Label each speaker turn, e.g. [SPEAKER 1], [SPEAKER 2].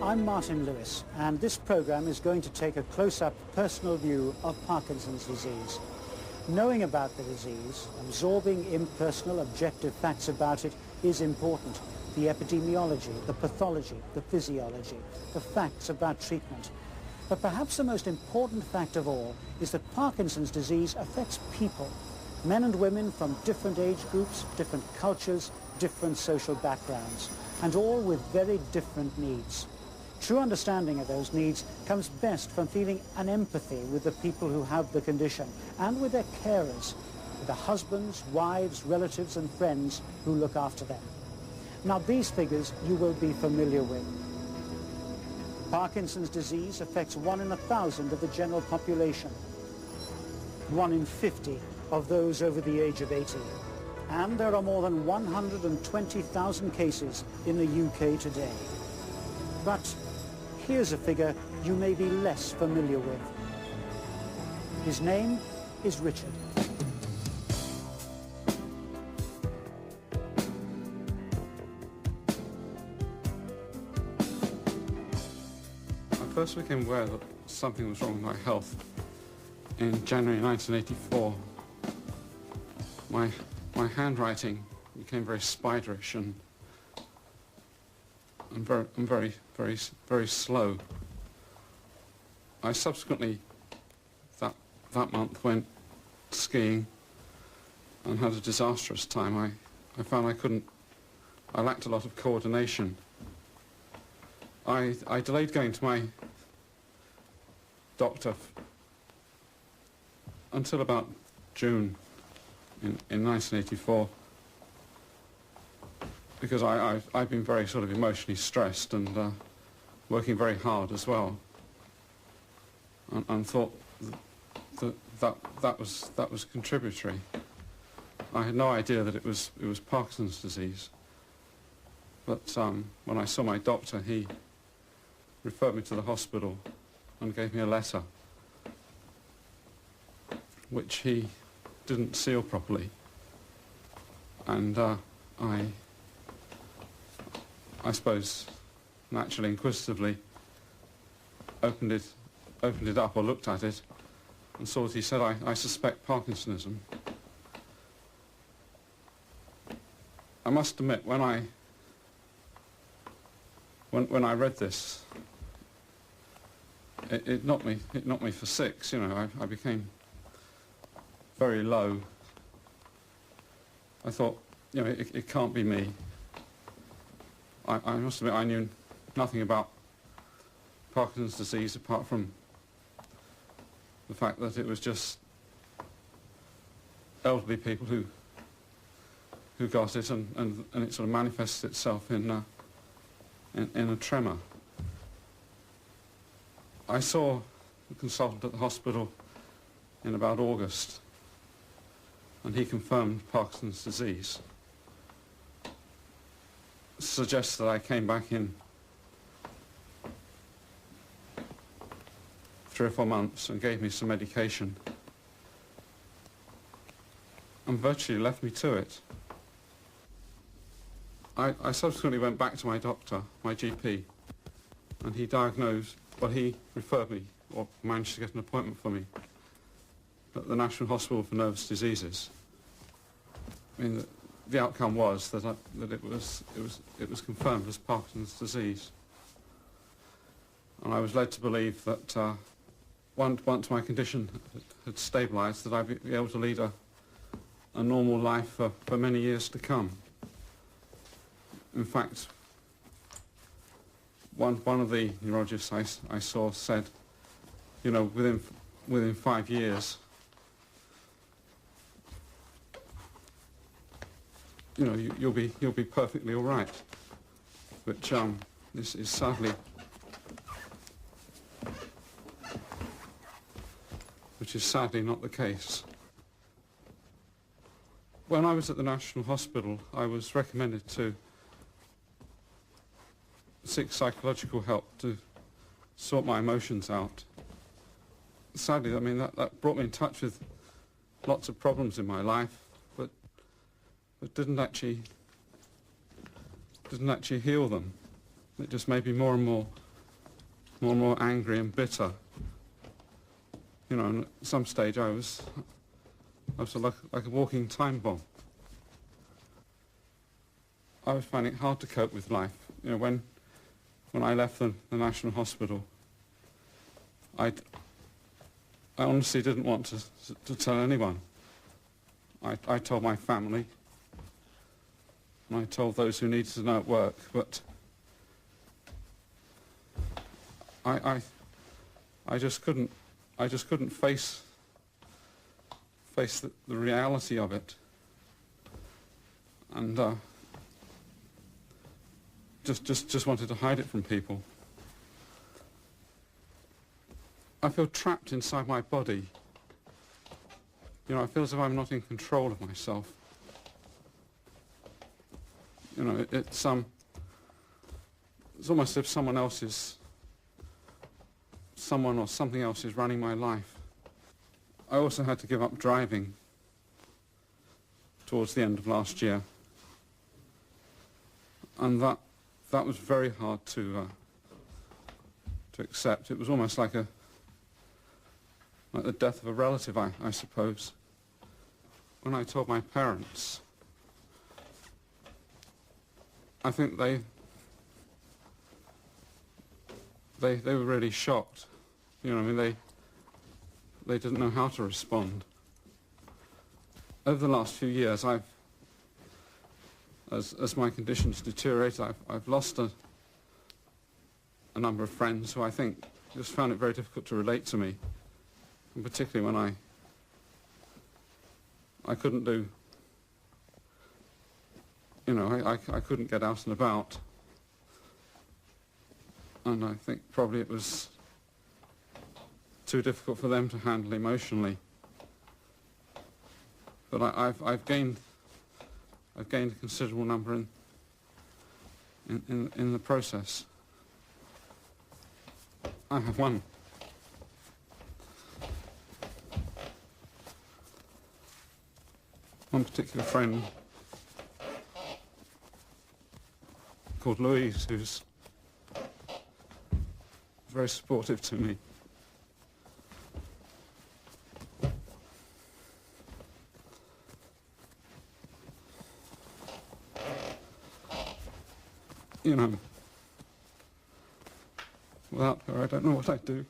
[SPEAKER 1] I'm Martin Lewis, and this program is going to take a close-up personal view of Parkinson's disease. Knowing about the disease, absorbing impersonal, objective facts about it is important. The epidemiology, the pathology, the physiology, the facts about treatment. But perhaps the most important fact of all is that Parkinson's disease affects people. Men and women from different age groups, different cultures, different social backgrounds, and all with very different needs. True understanding of those needs comes best from feeling an empathy with the people who have the condition and with their carers, with the husbands, wives, relatives and friends who look after them. Now these figures you will be familiar with. Parkinson's disease affects 1 in 1,000 of the general population, 1 in 50 of those over the age of 80. And there are more than 120,000 cases in the UK today. But here's a figure you may be less familiar with. His name is Richard.
[SPEAKER 2] I first became aware that something was wrong with my health in January 1984. My handwriting became very spiderish and very slow. I subsequently that month went skiing and had a disastrous time. I found I lacked a lot of coordination. I delayed going to my doctor until about June in 1984, because I've been very sort of emotionally stressed and working very hard as well, and thought that was contributory. I had no idea that it was Parkinson's disease, but when I saw my doctor, he referred me to the hospital and gave me a letter which he didn't seal properly, and I suppose naturally, inquisitively opened it up or looked at it and saw that he said, I suspect Parkinsonism. I must admit, when I read this, it knocked me for six. You know, I became very low. I thought, you know, it can't be me. I must admit, I knew nothing about Parkinson's disease apart from the fact that it was just elderly people who got it, and it sort of manifests itself in a tremor. I saw the consultant at the hospital in about August, and he confirmed Parkinson's disease. Suggests that I came back in 3 or 4 months and gave me some medication and virtually left me to it. I subsequently went back to my doctor, my GP, and he diagnosed, well, he referred me, or managed to get an appointment for me at the National Hospital for Nervous Diseases. I mean, the outcome was that it was confirmed as Parkinson's disease, and I was led to believe that once my condition had stabilised, that I'd be able to lead a normal life for many years to come. In fact, one of the neurologists I saw said, you know, within 5 years, you know, you'll be perfectly all right, which this is sadly not the case. When I was at the National Hospital, I was recommended to seek psychological help to sort my emotions out. Sadly, I mean, that brought me in touch with lots of problems in my life, but didn't actually heal them. It just made me more and more more and more angry and bitter. You know, and at some stage I was like a walking time bomb. I was finding it hard to cope with life. You know, when I left the National Hospital, I honestly didn't want to tell anyone. I told my family, and I told those who needed to know at work, but I just couldn't face the reality of it, and just wanted to hide it from people. I feel trapped inside my body. You know, I feel as if I'm not in control of myself. You know, it's almost as if someone or something else is running my life. I also had to give up driving towards the end of last year, and that was very hard to accept. It was almost like the death of a relative, I suppose. When I told my parents, I think they were really shocked. You know, I mean, they didn't know how to respond. Over the last few years, as my conditions deteriorated, I've lost a number of friends who I think just found it very difficult to relate to me, and particularly when I couldn't do, you know, I couldn't get out and about, and I think probably it was too difficult for them to handle emotionally. But I've gained a considerable number in the process. I have one particular friend called Louise, who's very supportive to me. You know, without her, I don't know what I'd do.